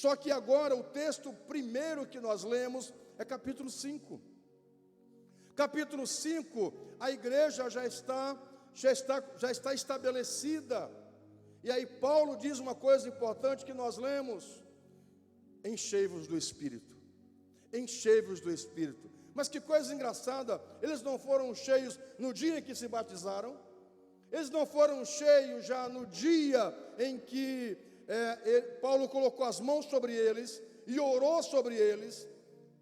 Só que agora o texto primeiro que nós lemos é capítulo 5. Capítulo 5, a igreja já está estabelecida. E aí Paulo diz uma coisa importante que nós lemos: enchei-vos do Espírito. Enchei-vos do Espírito. Mas que coisa engraçada, eles não foram cheios no dia em que se batizaram, eles não foram cheios já no dia em que Paulo colocou as mãos sobre eles e orou sobre eles.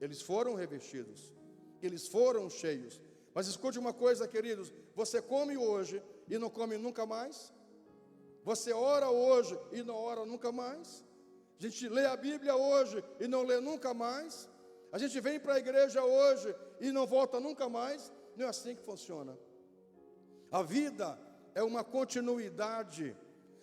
Eles foram revestidos, eles foram cheios. Mas escute uma coisa, queridos: você come hoje e não come nunca mais? Você ora hoje e não ora nunca mais? A gente lê a Bíblia hoje e não lê nunca mais? A gente vem para a igreja hoje e não volta nunca mais? Não é assim que funciona. A vida é uma continuidade.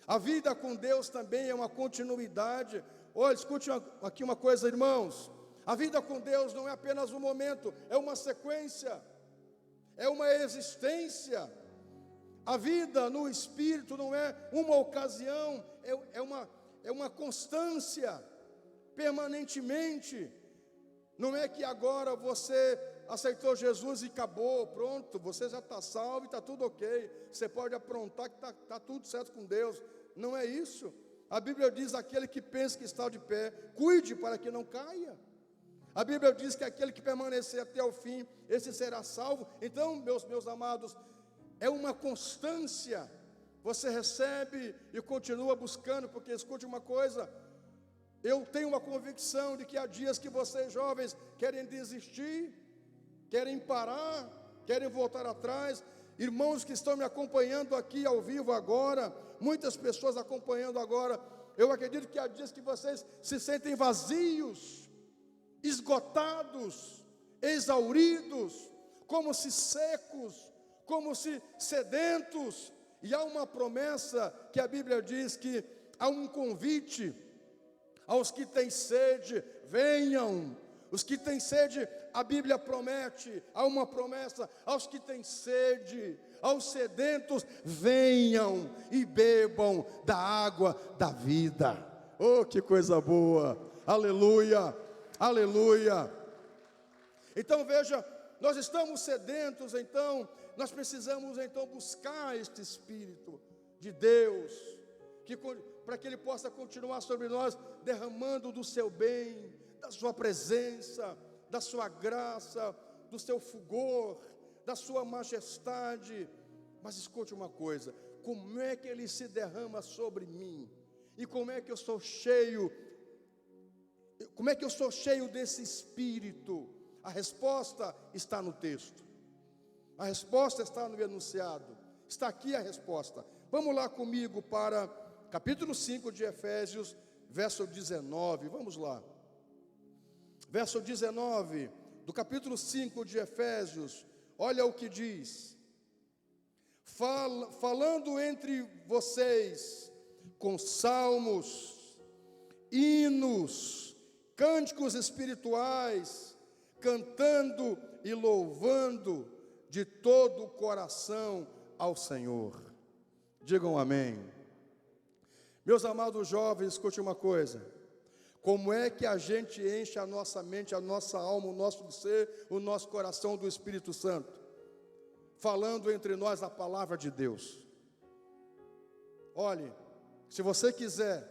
A vida com Deus também é uma continuidade. Olha, escute aqui uma coisa, irmãos: a vida com Deus não é apenas um momento, é uma sequência, é uma existência. A vida no Espírito não é uma ocasião, é uma constância, permanentemente. Não é que agora você aceitou Jesus e acabou, pronto, você já está salvo e está tudo ok, você pode aprontar que está tudo certo com Deus. Não é isso. A Bíblia diz: aquele que pensa que está de pé, cuide para que não caia. A Bíblia diz que aquele que permanecer até o fim, esse será salvo. Então, meus amados, é uma constância. Você recebe e continua buscando, porque escute uma coisa: eu tenho uma convicção de que há dias que vocês jovens querem desistir, querem parar, querem voltar atrás. Irmãos que estão me acompanhando aqui ao vivo agora, muitas pessoas acompanhando agora, eu acredito que há dias que vocês se sentem vazios, esgotados, exauridos, como se secos, como se sedentos. E há uma promessa que a Bíblia diz que há um convite aos que têm sede: venham. Os que têm sede, a Bíblia promete, há uma promessa: aos que têm sede, aos sedentos, venham e bebam da água da vida. Oh, que coisa boa! Aleluia, aleluia. Então veja, nós estamos sedentos, então nós precisamos então buscar este Espírito de Deus, para que Ele possa continuar sobre nós, derramando do seu bem, da sua presença, da sua graça, do seu fulgor, da sua majestade. Mas escute uma coisa: como é que Ele se derrama sobre mim? E como é que eu sou cheio? Como é que eu sou cheio desse Espírito? A resposta está no texto. A resposta está no enunciado. Está aqui a resposta. Vamos lá comigo para capítulo 5 de Efésios, verso 19. Vamos lá. Verso 19 do capítulo 5 de Efésios. Olha o que diz: falando entre vocês com salmos, hinos, cânticos espirituais, cantando e louvando de todo o coração ao Senhor. Digam amém. Meus amados jovens, escute uma coisa: como é que a gente enche a nossa mente, a nossa alma, o nosso ser, o nosso coração do Espírito Santo? Falando entre nós a palavra de Deus. Olhe, se você quiser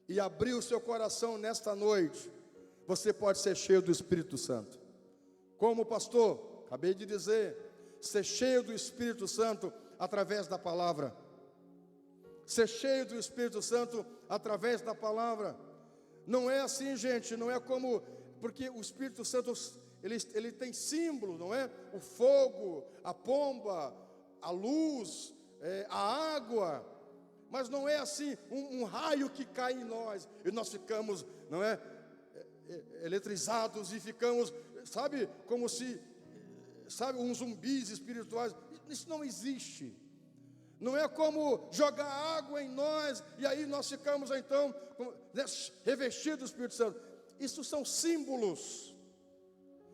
e abrir o seu coração nesta noite, você pode ser cheio do Espírito Santo. Como, pastor? Acabei de dizer, ser cheio do Espírito Santo através da palavra. Ser cheio do Espírito Santo através da palavra. Não é assim, gente, não é como, porque o Espírito Santo, ele tem símbolo, não é? O fogo, a pomba, a luz, a água. Mas não é assim, um raio que cai em nós e nós ficamos, não é? Eletrizados e ficamos, sabe, como se, sabe, uns zumbis espirituais. Isso não existe. Não é como jogar água em nós e aí nós ficamos então revestidos do Espírito Santo. Isso são símbolos.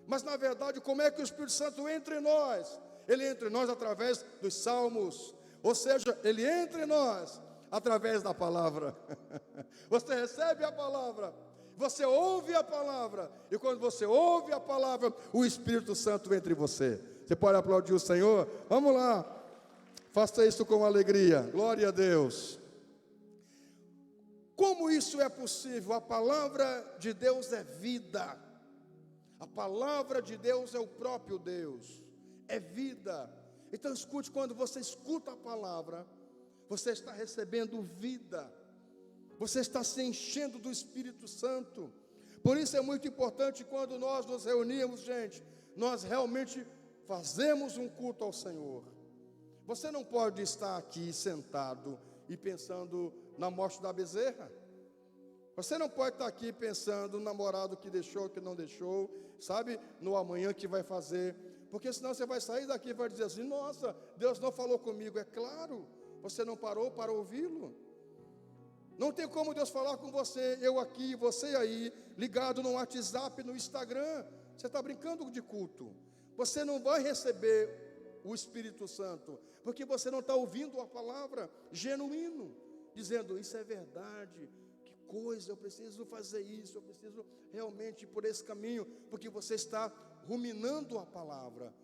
Mas na verdade, como é que o Espírito Santo entra em nós? Ele entra em nós através dos salmos. Ou seja, ele entra em nós através da palavra. Você recebe a palavra. Você ouve a palavra, e quando você ouve a palavra, o Espírito Santo entra em você. Você pode aplaudir o Senhor? Vamos lá, faça isso com alegria, glória a Deus. Como isso é possível? A palavra de Deus é vida, a palavra de Deus é o próprio Deus, é vida. Então escute, quando você escuta a palavra, você está recebendo vida, você está se enchendo do Espírito Santo. Por isso é muito importante quando nós nos reunimos, gente, nós realmente fazemos um culto ao Senhor. Você não pode estar aqui sentado e pensando na morte da bezerra. Você não pode estar aqui pensando no namorado que deixou, que não deixou, sabe, no amanhã que vai fazer, porque senão você vai sair daqui e vai dizer assim: nossa, Deus não falou comigo. É claro, você não parou para ouvi-lo. Não tem como Deus falar com você, eu aqui, você aí, ligado no WhatsApp, no Instagram. Você está brincando de culto. Você não vai receber o Espírito Santo, porque você não está ouvindo a palavra genuíno, dizendo: isso é verdade, que coisa, eu preciso fazer isso, eu preciso realmente ir por esse caminho, porque você está ruminando a palavra.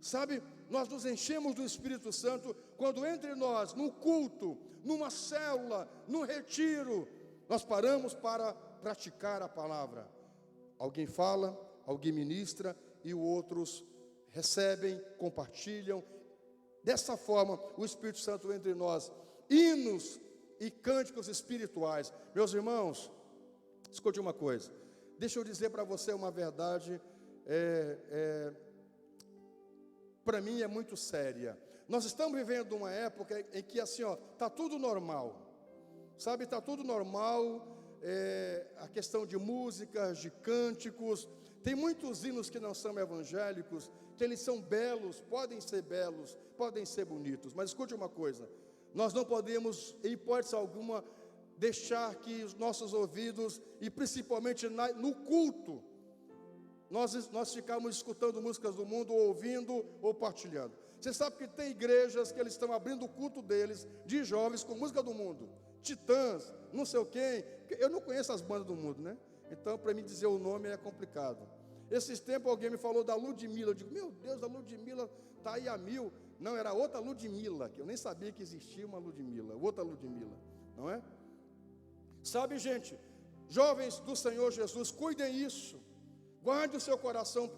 Sabe, nós nos enchemos do Espírito Santo quando entre nós, no culto, numa célula, num retiro, nós paramos para praticar a palavra. Alguém fala, alguém ministra e outros recebem, compartilham. Dessa forma, o Espírito Santo entra em nós. Hinos e cânticos espirituais. Meus irmãos, escute uma coisa. Deixa eu dizer para você uma verdade, para mim é muito séria. Nós estamos vivendo uma época em que assim, está tudo normal. Sabe, está tudo normal. A questão de músicas, de cânticos. Tem muitos hinos que não são evangélicos, que eles são belos, podem ser bonitos. Mas escute uma coisa, nós não podemos, em hipótese alguma, deixar que os nossos ouvidos, e principalmente no culto, nós ficamos escutando músicas do mundo, ouvindo ou partilhando. Você sabe que tem igrejas que eles estão abrindo o culto deles, de jovens, com música do mundo, Titãs, não sei o quem. Eu não conheço as bandas do mundo, né? Então, para mim dizer o nome é complicado. Esses tempos alguém me falou da Ludmilla. Eu digo: meu Deus, a Ludmilla está aí a mil. Não, era outra Ludmilla, que eu nem sabia que existia uma Ludmilla, outra Ludmilla, não é? Sabe, gente, jovens do Senhor Jesus, cuidem isso. Guarde o seu coração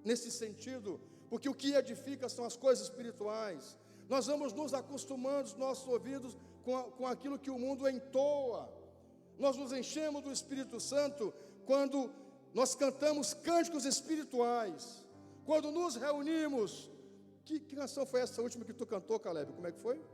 nesse sentido, porque o que edifica são as coisas espirituais. Nós vamos nos acostumando, os nossos ouvidos, com aquilo que o mundo entoa. Nós nos enchemos do Espírito Santo quando nós cantamos cânticos espirituais, quando nos reunimos. Que canção foi essa última que tu cantou, Caleb? Como é que foi?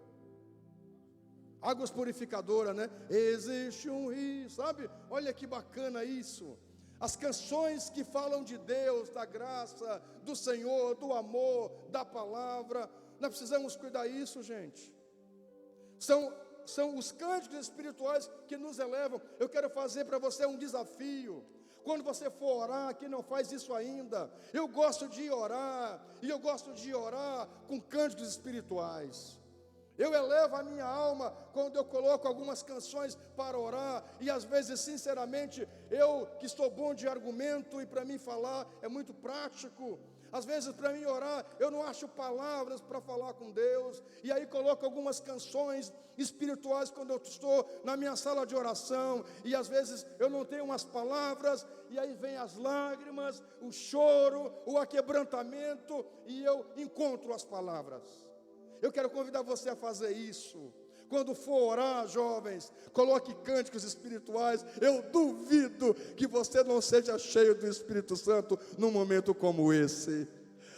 Águas purificadoras, né? Existe um rio, sabe? Olha que bacana isso. As canções que falam de Deus, da graça, do Senhor, do amor, da palavra. Nós precisamos cuidar disso, gente. São os cânticos espirituais que nos elevam. Eu quero fazer para você um desafio. Quando você for orar, quem não faz isso ainda, eu gosto de orar, e eu gosto de orar com cânticos espirituais. Eu elevo a minha alma quando eu coloco algumas canções para orar, e às vezes, sinceramente, eu que estou bom de argumento, e para mim falar é muito prático, às vezes para mim orar, eu não acho palavras para falar com Deus, e aí coloco algumas canções espirituais quando eu estou na minha sala de oração, e às vezes eu não tenho umas palavras, e aí vem as lágrimas, o choro, o aquebrantamento, e eu encontro as palavras. Eu quero convidar você a fazer isso. Quando for orar, jovens, coloque cânticos espirituais. Eu duvido que você não seja cheio do Espírito Santo num momento como esse.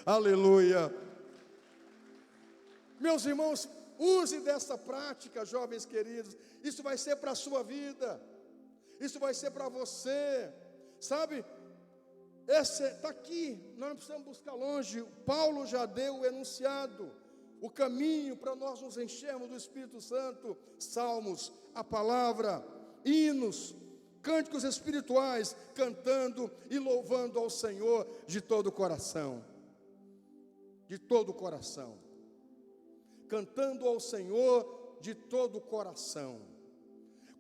Aleluia. Meus irmãos, use dessa prática, jovens queridos. Isso vai ser para a sua vida. Isso vai ser para você. Sabe? Está aqui. Nós não precisamos buscar longe. Paulo já deu o enunciado. O caminho para nós nos enchermos do Espírito Santo: salmos, a palavra, hinos, cânticos espirituais, cantando e louvando ao Senhor de todo o coração. De todo o coração. Cantando ao Senhor de todo o coração.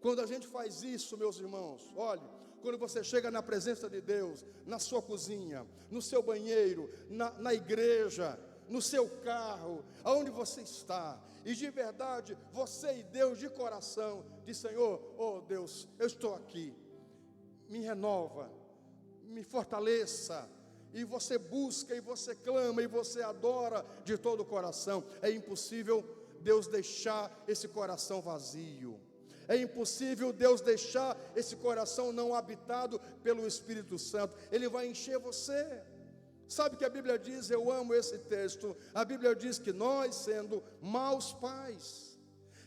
Quando a gente faz isso, meus irmãos, olhe, quando você chega na presença de Deus, na sua cozinha, no seu banheiro, na igreja, no seu carro, aonde você está, e de verdade, você e Deus de coração, diz: Senhor, oh Deus, eu estou aqui, me renova, me fortaleça, e você busca, e você clama, e você adora de todo o coração. É impossível Deus deixar esse coração vazio, é impossível Deus deixar esse coração não habitado pelo Espírito Santo. Ele vai encher você. Sabe que a Bíblia diz, eu amo esse texto, a Bíblia diz que nós, sendo maus pais,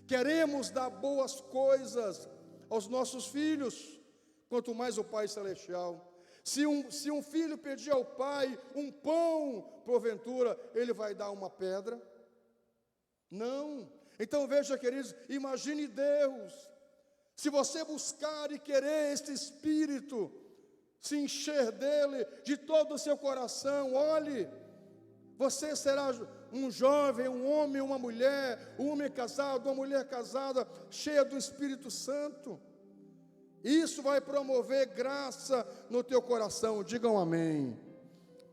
queremos dar boas coisas aos nossos filhos, quanto mais o Pai Celestial. Se um filho pedir ao pai um pão, porventura, ele vai dar uma pedra? Não. Então veja, queridos, imagine Deus, se você buscar e querer este Espírito, se encher dele de todo o seu coração, olhe, você será um jovem, um homem, uma mulher, um homem casado, uma mulher casada, cheia do Espírito Santo. Isso vai promover graça no teu coração. Digam amém.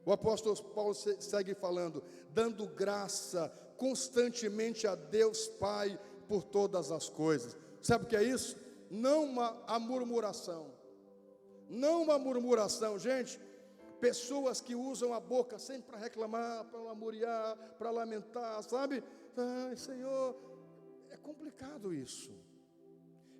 O apóstolo Paulo segue falando, dando graça constantemente a Deus Pai por todas as coisas. Sabe o que é isso? Não a murmuração. Não uma murmuração, gente. Pessoas que usam a boca sempre para reclamar, para lamuriar, para lamentar, sabe? Ai, Senhor, é complicado isso.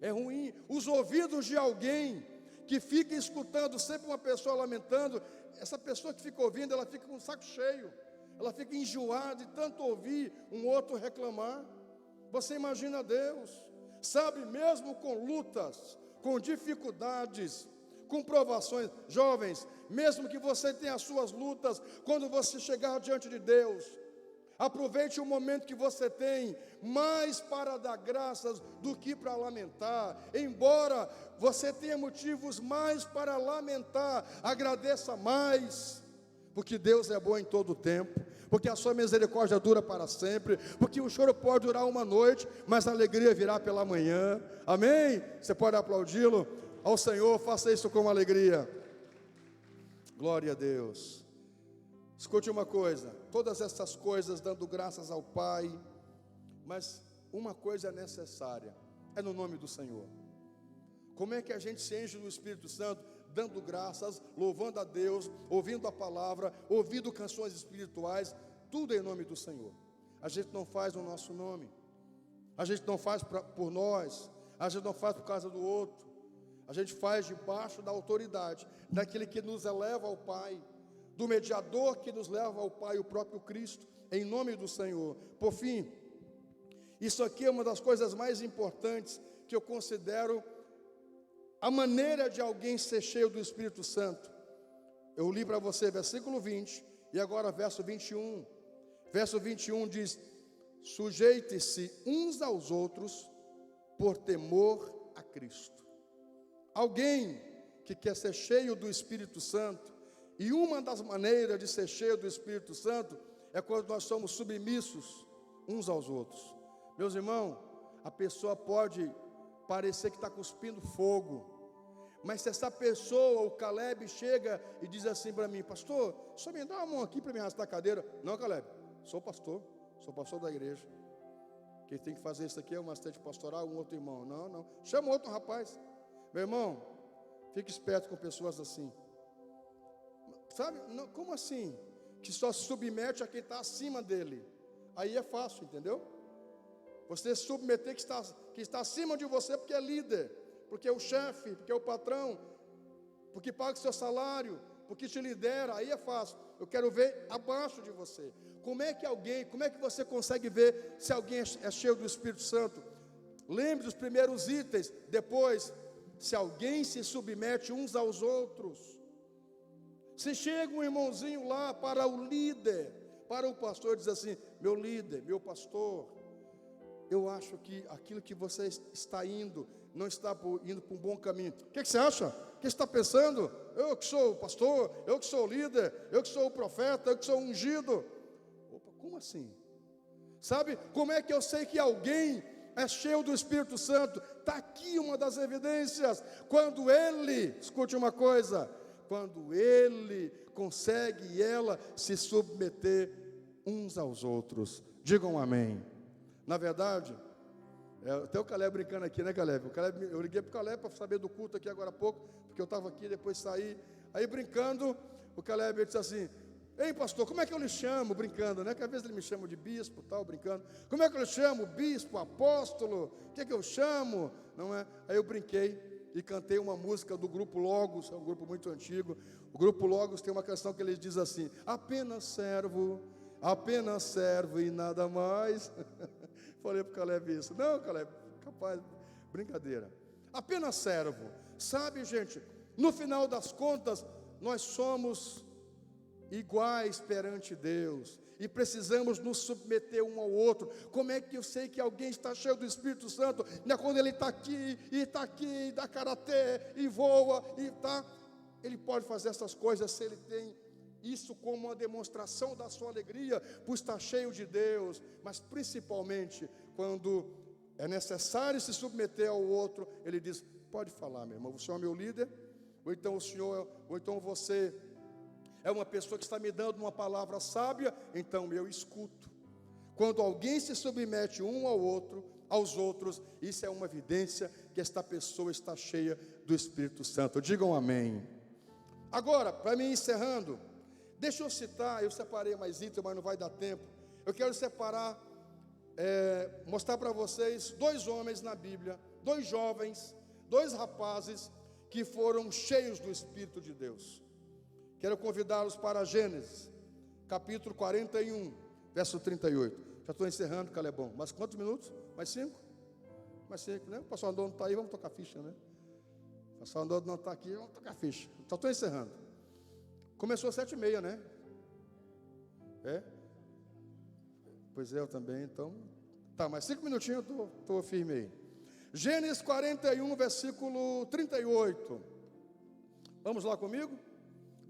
É ruim. Os ouvidos de alguém que fica escutando sempre uma pessoa lamentando, essa pessoa que fica ouvindo, ela fica com o saco cheio, ela fica enjoada de tanto ouvir um outro reclamar. Você imagina Deus, sabe, mesmo com lutas, com dificuldades, com provações, jovens, mesmo que você tenha as suas lutas, quando você chegar diante de Deus, aproveite o momento que você tem, mais para dar graças do que para lamentar. Embora você tenha motivos mais para lamentar, agradeça mais, porque Deus é bom em todo o tempo, porque a sua misericórdia dura para sempre, porque o choro pode durar uma noite, mas a alegria virá pela manhã. Amém? Você pode aplaudi-lo ao Senhor, faça isso com alegria. Glória a Deus. Escute uma coisa, todas essas coisas dando graças ao Pai, mas uma coisa é necessária, é no nome do Senhor. Como é que a gente se enche do Espírito Santo? Dando graças, louvando a Deus, ouvindo a palavra, ouvindo canções espirituais, tudo em nome do Senhor. A gente não faz no nosso nome, a gente não faz por nós, a gente não faz por causa do outro, a gente faz debaixo da autoridade, daquele que nos eleva ao Pai, do mediador que nos leva ao Pai, o próprio Cristo, em nome do Senhor. Por fim, isso aqui é uma das coisas mais importantes que eu considero a maneira de alguém ser cheio do Espírito Santo. Eu li para você versículo 20, e agora verso 21. Verso 21 diz: sujeite-se uns aos outros por temor a Cristo. Alguém que quer ser cheio do Espírito Santo, e uma das maneiras de ser cheio do Espírito Santo é quando nós somos submissos uns aos outros. Meus irmãos, a pessoa pode parecer que está cuspindo fogo, mas se essa pessoa, o Caleb, chega e diz assim para mim: pastor, só me dá uma mão aqui para me arrastar a cadeira. Não, Caleb, sou pastor da igreja. Quem tem que fazer isso aqui é um assistente pastoral, um outro irmão. Não, chama outro rapaz. Meu irmão, fique esperto com pessoas assim. Sabe, não, como assim? Que só se submete a quem está acima dele. Aí é fácil, entendeu? Você se submeter que está acima de você porque é líder, porque é o chefe, porque é o patrão, porque paga o seu salário, porque te lidera, aí é fácil. Eu quero ver abaixo de você. Como é que você consegue ver se alguém é cheio do Espírito Santo? Lembre dos primeiros itens. Depois, se alguém se submete uns aos outros. Se chega um irmãozinho lá para o líder, para o pastor, diz assim: meu líder, meu pastor, eu acho que aquilo que você está indo, não está indo para um bom caminho. O que você acha? O que você está pensando? Eu que sou o pastor, eu que sou o líder, eu que sou o profeta, eu que sou o ungido. Opa, como assim? Sabe, como é que eu sei que alguém é cheio do Espírito Santo. Está aqui uma das evidências. Quando ele, escute uma coisa, quando ele consegue e ela se submeter uns aos outros. Digam amém. Na verdade, até o Caleb brincando aqui, né, Caleb? Eu liguei para o Caleb para saber do culto aqui agora há pouco, porque eu estava aqui, depois saí. Aí brincando, o Caleb disse assim: ei, pastor, como é que eu lhe chamo? Brincando, né? Que às vezes ele me chama de bispo, tal, brincando. Como é que eu lhe chamo? Bispo, apóstolo? O que é que eu chamo? Não é? Aí eu brinquei e cantei uma música do Grupo Logos, é um grupo muito antigo. O Grupo Logos tem uma canção que ele diz assim: apenas servo e nada mais. Falei para o Caleb isso. Não, Caleb, capaz, brincadeira. Apenas servo. Sabe, gente, no final das contas, nós somos iguais perante Deus e precisamos nos submeter um ao outro. Como é que eu sei que alguém está cheio do Espírito Santo? Não é quando ele está aqui, e dá karatê, e voa, e tá. Ele pode fazer essas coisas se ele tem isso como uma demonstração da sua alegria, por estar cheio de Deus, mas principalmente quando é necessário se submeter ao outro, ele diz: pode falar, meu irmão, você é o meu líder, ou então você é uma pessoa que está me dando uma palavra sábia, então eu escuto. Quando alguém se submete um aos outros, isso é uma evidência que esta pessoa está cheia do Espírito Santo. Digam amém. Agora, para mim encerrando, deixa eu citar, eu separei mais itens, mas não vai dar tempo. Eu quero separar, mostrar para vocês 2 homens na Bíblia, 2 jovens, 2 rapazes que foram cheios do Espírito de Deus. Quero convidá-los para Gênesis, capítulo 41, verso 38. Já estou encerrando, Calebão. Mas quantos minutos? Mais 5? Mais 5, né? O pastor Andor não está aí, vamos tocar ficha, né? O pastor Andor não está aqui, vamos tocar ficha. Já estou encerrando. Começou às 7h30, né? É? Pois é, eu também, então. Tá, mais 5 minutinhos eu estou firme aí. Gênesis 41, versículo 38. Vamos lá comigo?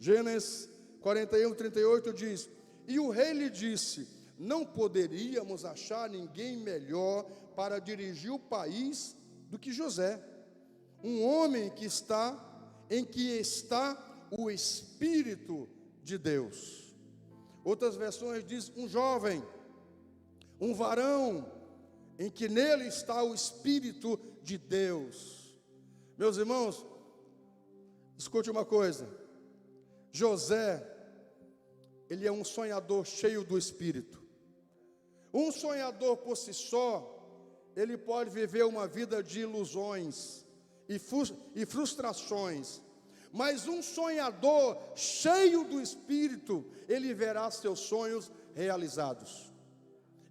Gênesis 41, 38 diz: e o rei lhe disse: não poderíamos achar ninguém melhor para dirigir o país do que José, um homem em que está o Espírito de Deus. Outras versões diz: um jovem, um varão, em que nele está o Espírito de Deus. Meus irmãos, escute uma coisa. José, ele é um sonhador cheio do Espírito. Um sonhador por si só, ele pode viver uma vida de ilusões e frustrações. Mas um sonhador cheio do Espírito, ele verá seus sonhos realizados.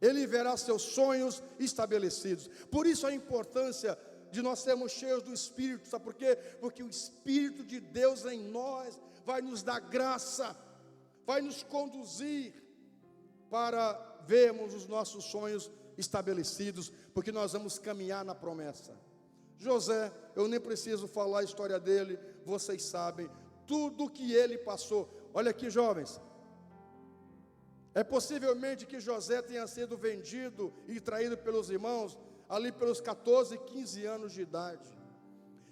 Ele verá seus sonhos estabelecidos. Por isso a importância de nós sermos cheios do Espírito. Sabe por quê? Porque o Espírito de Deus em nós vai nos dar graça, vai nos conduzir para vermos os nossos sonhos estabelecidos, porque nós vamos caminhar na promessa. José, eu nem preciso falar a história dele, vocês sabem tudo o que ele passou. Olha aqui, jovens, é possivelmente que José tenha sido vendido e traído pelos irmãos ali pelos 14, 15 anos de idade.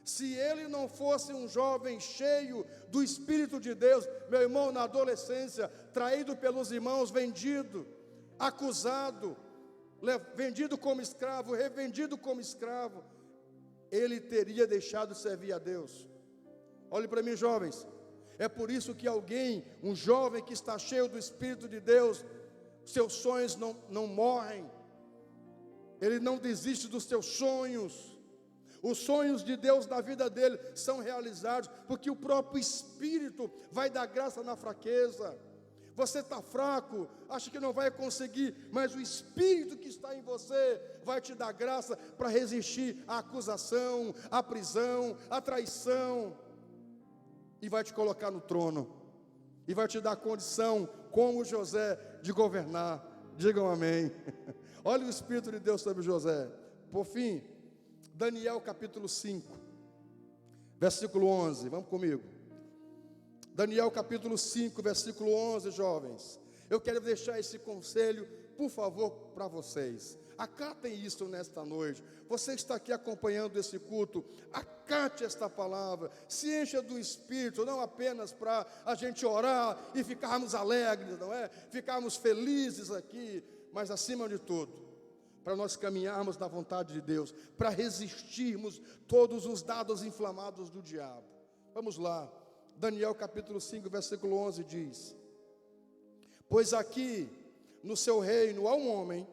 Se ele não fosse um jovem cheio do Espírito de Deus, meu irmão, na adolescência, traído pelos irmãos, vendido, acusado, vendido como escravo, revendido como escravo, ele teria deixado de servir a Deus. Olhe para mim, jovens, é por isso que um jovem que está cheio do Espírito de Deus, seus sonhos não morrem, ele não desiste dos seus sonhos. Os sonhos de Deus na vida dele são realizados, porque o próprio Espírito vai dar graça na fraqueza. Você está fraco, acha que não vai conseguir, mas o Espírito que está em você vai te dar graça para resistir à acusação, à prisão, à traição, e vai te colocar no trono, e vai te dar condição, como José, de governar. Digam amém. Olha o Espírito de Deus sobre José. Por fim, Daniel capítulo 5, versículo 11, vamos comigo. Daniel capítulo 5, versículo 11, jovens. Eu quero deixar esse conselho, por favor, para vocês. Acatem isso nesta noite. Você está aqui acompanhando esse culto, acate esta palavra, se encha do Espírito, não apenas para a gente orar e ficarmos alegres, não é? Ficarmos felizes aqui, mas acima de tudo, para nós caminharmos na vontade de Deus, para resistirmos todos os dados inflamados do diabo. Vamos lá, Daniel capítulo 5, versículo 11 diz: pois aqui no seu reino há um homem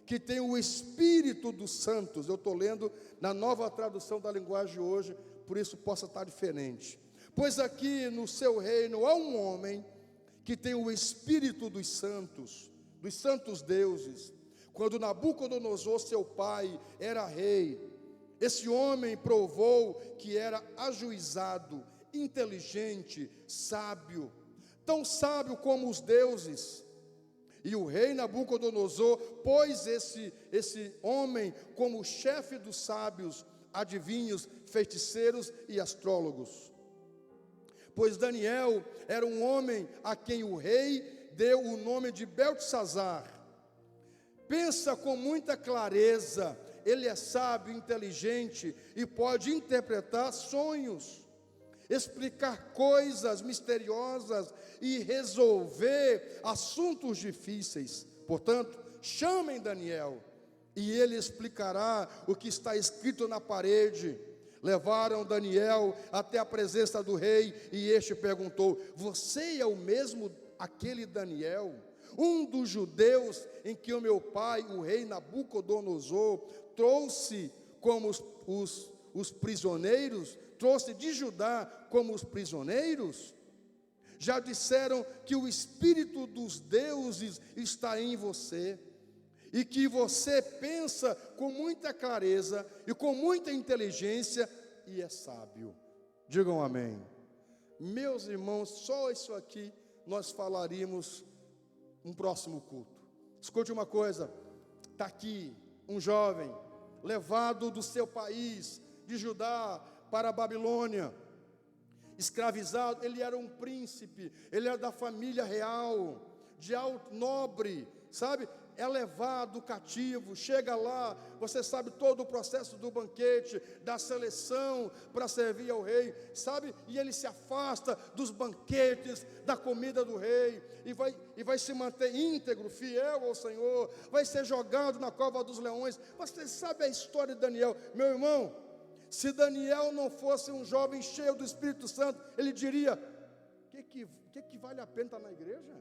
que tem o Espírito dos santos. Eu estou lendo na nova tradução da linguagem hoje, por isso possa estar diferente. Pois aqui no seu reino há um homem que tem o Espírito dos santos deuses. Quando Nabucodonosor, seu pai, era rei, esse homem provou que era ajuizado, inteligente, sábio, tão sábio como os deuses. E o rei Nabucodonosor pôs esse homem como chefe dos sábios, adivinhos, feiticeiros e astrólogos. Pois Daniel era um homem a quem o rei deu o nome de Beltesazar. Pensa com muita clareza, ele é sábio, inteligente e pode interpretar sonhos, explicar coisas misteriosas e resolver assuntos difíceis. Portanto, chamem Daniel e ele explicará o que está escrito na parede. Levaram Daniel até a presença do rei e este perguntou: você é o mesmo aquele Daniel, um dos judeus em que o meu pai, o rei Nabucodonosor, trouxe como os prisioneiros, trouxe de Judá como os prisioneiros? Já disseram que o Espírito dos deuses está em você, e que você pensa com muita clareza e com muita inteligência, e é sábio. Digam amém. Meus irmãos, só isso aqui nós falaríamos um próximo culto. Escute uma coisa, está aqui um jovem, levado do seu país, de Judá, para a Babilônia, escravizado. Ele era um príncipe, ele era da família real, de alto nobre, sabe? É levado cativo, chega lá, você sabe todo o processo do banquete, da seleção para servir ao rei, sabe? E ele se afasta dos banquetes, da comida do rei, e vai se manter íntegro, fiel ao Senhor, vai ser jogado na cova dos leões. Você sabe a história de Daniel, meu irmão? Se Daniel não fosse um jovem cheio do Espírito Santo, ele diria: que vale a pena estar na igreja?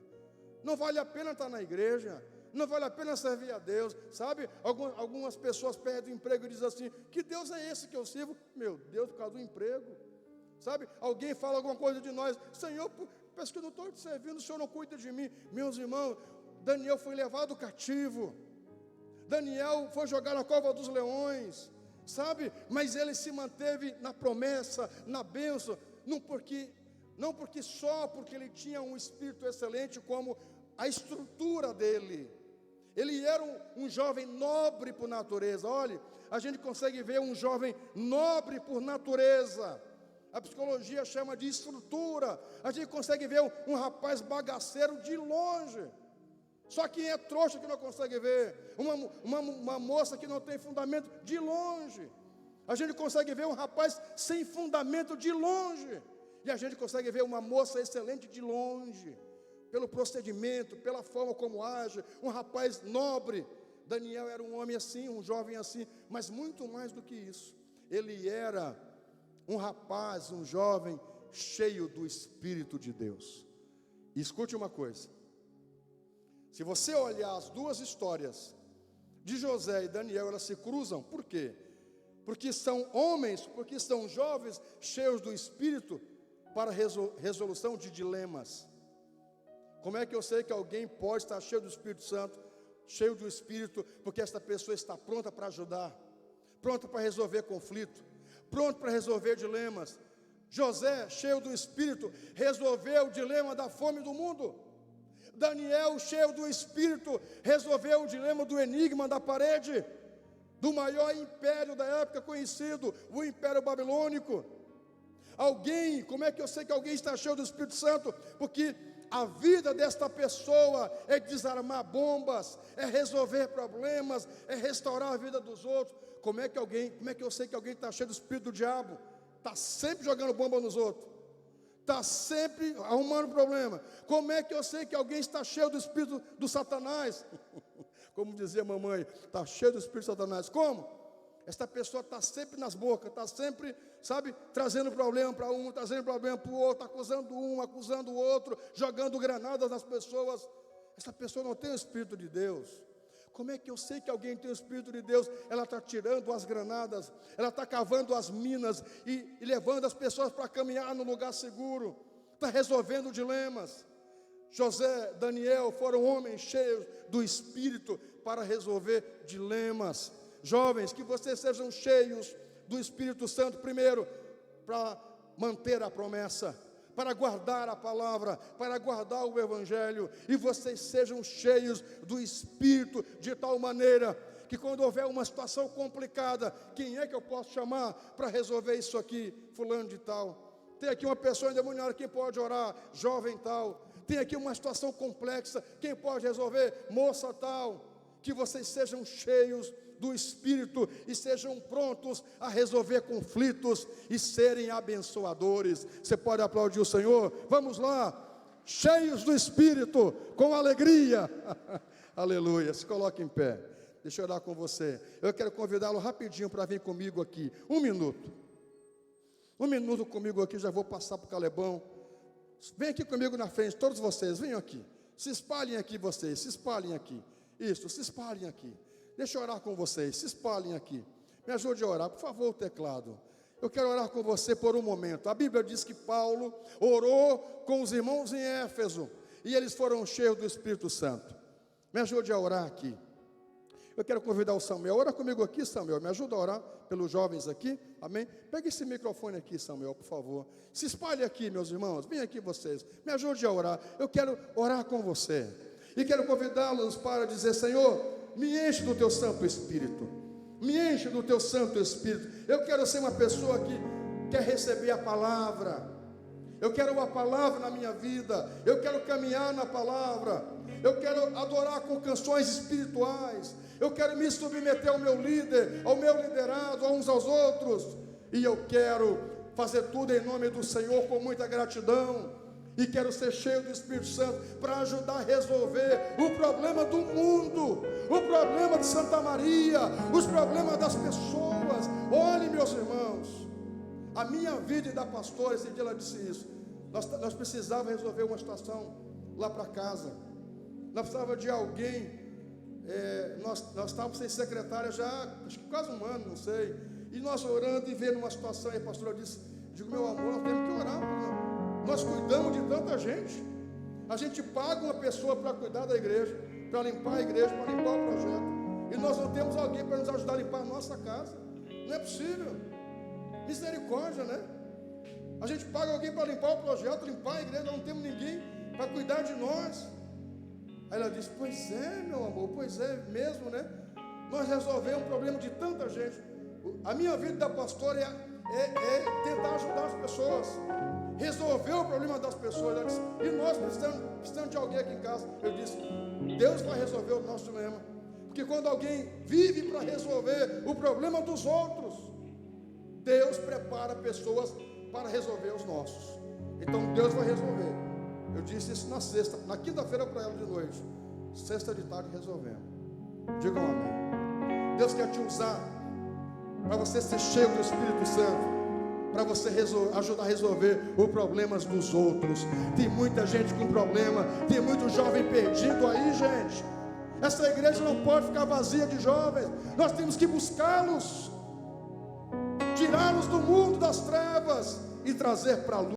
Não vale a pena estar na igreja, não vale a pena servir a Deus, sabe? Algumas pessoas perdem o emprego e dizem assim: que Deus é esse que eu sirvo? Meu Deus, por causa do emprego, sabe? Alguém fala alguma coisa de nós: Senhor, parece que eu não estou te servindo, o Senhor não cuida de mim. Meus irmãos, Daniel foi levado cativo, Daniel foi jogado na cova dos leões, sabe? Mas ele se manteve na promessa, na bênção, não porque ele tinha um espírito excelente, como a estrutura dele. Ele era um jovem nobre por natureza. Olha, a gente consegue ver um jovem nobre por natureza. A psicologia chama de estrutura. A gente consegue ver um rapaz bagaceiro de longe. Só quem é trouxa que não consegue ver. Uma moça que não tem fundamento de longe. A gente consegue ver um rapaz sem fundamento de longe. E a gente consegue ver uma moça excelente de longe, pelo procedimento, pela forma como age, um rapaz nobre. Daniel era um homem assim, um jovem assim, mas muito mais do que isso. Ele era um rapaz, um jovem cheio do Espírito de Deus. E escute uma coisa: se você olhar as duas histórias de José e Daniel, elas se cruzam. Por quê? Porque são homens, porque são jovens cheios do Espírito para resolução de dilemas. Como é que eu sei que alguém pode estar cheio do Espírito Santo, cheio do Espírito? Porque esta pessoa está pronta para ajudar, pronta para resolver conflito, pronta para resolver dilemas. José, cheio do Espírito, resolveu o dilema da fome do mundo. Daniel, cheio do Espírito, resolveu o dilema do enigma da parede, do maior império da época conhecido, o Império Babilônico. Alguém, como é que eu sei que alguém está cheio do Espírito Santo? Porque a vida desta pessoa é desarmar bombas, é resolver problemas, é restaurar a vida dos outros. Como é que eu sei que alguém está cheio do espírito do diabo? Está sempre jogando bomba nos outros, está sempre arrumando problema. Como é que eu sei que alguém está cheio do espírito do Satanás? Como dizia a mamãe, está cheio do espírito do Satanás. Como? Esta pessoa está sempre nas bocas, está sempre, trazendo problema para um, trazendo problema para o outro, acusando um, acusando o outro, jogando granadas nas pessoas. Essa pessoa não tem o Espírito de Deus. Como é que eu sei que alguém tem o Espírito de Deus? Ela está tirando as granadas, ela está cavando as minas e levando as pessoas para caminhar no lugar seguro, está resolvendo dilemas. José, Daniel foram homens cheios do Espírito para resolver dilemas. Jovens, que vocês sejam cheios do Espírito Santo, primeiro, para manter a promessa, para guardar a palavra, para guardar o Evangelho, e vocês sejam cheios do Espírito, de tal maneira que quando houver uma situação complicada, quem é que eu posso chamar para resolver isso aqui? Fulano de tal. Tem aqui uma pessoa endemoniada, quem pode orar? Jovem tal. Tem aqui uma situação complexa, quem pode resolver? Moça tal. Que vocês sejam cheios do Espírito e sejam prontos a resolver conflitos e serem abençoadores. Você pode aplaudir o Senhor? Vamos lá, cheios do Espírito, com alegria. Aleluia, se coloque em pé. Deixa eu orar com você. Eu quero convidá-lo rapidinho para vir comigo aqui. Um minuto comigo aqui, já vou passar para o Calebão. Vem aqui comigo na frente, todos vocês, venham aqui. Se espalhem aqui vocês, se espalhem aqui. Isso, se espalhem aqui. Deixa eu orar com vocês, se espalhem aqui. Me ajude a orar, por favor, o teclado. Eu quero orar com você por um momento. A Bíblia diz que Paulo orou com os irmãos em Éfeso, e eles foram cheios do Espírito Santo. Me ajude a orar aqui. Eu quero convidar o Samuel. Ora comigo aqui, Samuel. Me ajuda a orar pelos jovens aqui. Amém? Pega esse microfone aqui, Samuel, por favor. Se espalhe aqui, meus irmãos. Vem aqui vocês. Me ajude a orar. Eu quero orar com você. E quero convidá-los para dizer: Senhor, me enche do teu Santo Espírito. Me enche do teu Santo Espírito. Eu quero ser uma pessoa que quer receber a palavra. Eu quero uma palavra na minha vida. Eu quero caminhar na palavra. Eu quero adorar com canções espirituais. Eu quero me submeter ao meu líder, ao meu liderado, a uns aos outros. E eu quero fazer tudo em nome do Senhor com muita gratidão. E quero ser cheio do Espírito Santo para ajudar a resolver o problema do mundo, o problema de Santa Maria, os problemas das pessoas. Olhe, meus irmãos, a minha vida e da pastora, esse dia ela disse isso. Nós precisávamos resolver uma situação lá para casa. Nós precisávamos de alguém. Nós estávamos sem secretária já, acho que quase um ano, não sei. E nós orando e vendo uma situação. E a pastora disse: digo, meu amor, nós temos que orar, porque nós cuidamos de tanta gente. A gente paga uma pessoa para cuidar da igreja, para limpar a igreja, para limpar o projeto. E nós não temos alguém para nos ajudar a limpar a nossa casa. Não é possível. Misericórdia, né? A gente paga alguém para limpar o projeto, limpar a igreja, nós não temos ninguém para cuidar de nós. Aí ela disse: pois é, meu amor, pois é mesmo, né? Nós resolvemos um problema de tanta gente. A minha vida da pastora é tentar ajudar as pessoas, resolver o problema das pessoas. Ela disse: e nós precisamos de alguém aqui em casa. Eu disse: Deus vai resolver o nosso dilema. Porque quando alguém vive para resolver o problema dos outros, Deus prepara pessoas para resolver os nossos. Então Deus vai resolver. Eu disse isso na sexta, na quinta-feira para ela de noite. Sexta de tarde resolvemos. Digam amém. Deus quer te usar para você ser cheio do Espírito Santo, para você ajudar a resolver os problemas dos outros. Tem muita gente com problema, tem muito jovem perdido aí, gente. Essa igreja não pode ficar vazia de jovens. Nós temos que buscá-los, tirá-los do mundo das trevas e trazer para a luz.